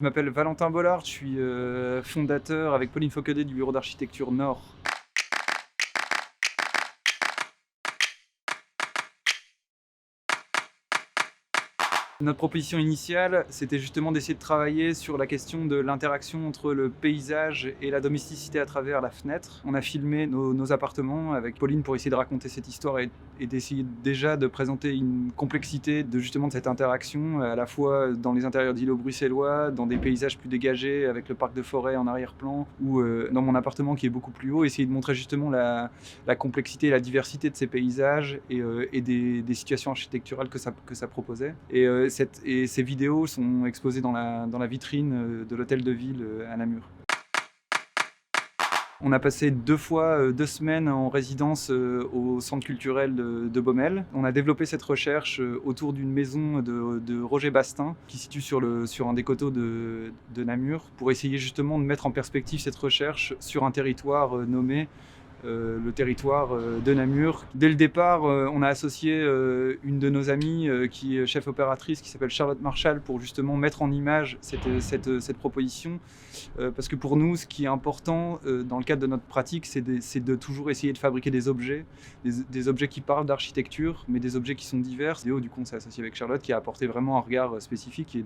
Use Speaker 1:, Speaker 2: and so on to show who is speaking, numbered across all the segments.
Speaker 1: Je m'appelle Valentin Bollard, je suis fondateur avec Pauline Fauquedet du bureau d'architecture Nord. Notre proposition initiale, c'était justement d'essayer de travailler sur la question de l'interaction entre le paysage et la domesticité à travers la fenêtre. On a filmé nos appartements avec Pauline pour essayer de raconter cette histoire et d'essayer déjà de présenter une complexité de justement de cette interaction, à la fois dans les intérieurs d'îlots bruxellois, dans des paysages plus dégagés avec le parc de forêt en arrière-plan, ou dans mon appartement qui est beaucoup plus haut, essayer de montrer justement la complexité et la diversité de ces paysages et des situations architecturales que ça proposait. Et ces vidéos sont exposées dans la vitrine de l'hôtel de ville à Namur. On a passé 2 fois 2 semaines en résidence au centre culturel de Baumelle. On a développé cette recherche autour d'une maison de Roger Bastin qui se situe sur un des coteaux de Namur, pour essayer justement de mettre en perspective cette recherche sur un territoire nommé le territoire de Namur. Dès le départ, on a associé une de nos amies qui est chef opératrice, qui s'appelle Charlotte Marchal, pour justement mettre en image cette proposition. Parce que pour nous, ce qui est important dans le cadre de notre pratique, c'est de toujours essayer de fabriquer des objets qui parlent d'architecture, mais des objets qui sont divers. Et du coup, on s'est associé avec Charlotte, qui a apporté vraiment un regard spécifique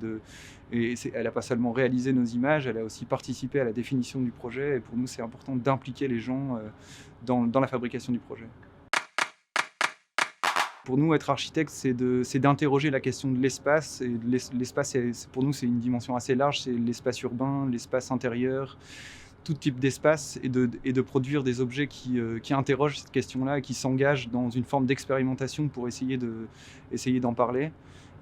Speaker 1: elle n'a pas seulement réalisé nos images, elle a aussi participé à la définition du projet. Et pour nous, c'est important d'impliquer les gens dans la fabrication du projet. Pour nous, être architecte, c'est d'interroger la question de l'espace. Et l'espace, pour nous, c'est une dimension assez large. C'est l'espace urbain, l'espace intérieur, tout type d'espace, et de produire des objets qui interrogent cette question-là et qui s'engagent dans une forme d'expérimentation pour essayer d'en parler.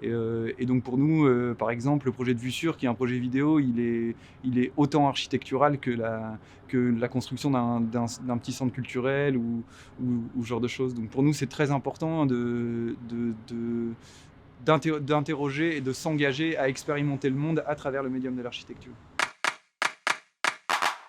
Speaker 1: Et donc pour nous, par exemple, le projet de Vue Sûre, qui est un projet vidéo, il est autant architectural que la construction d'un petit centre culturel ou ce genre de choses. Donc pour nous, c'est très important d'interroger et de s'engager à expérimenter le monde à travers le médium de l'architecture.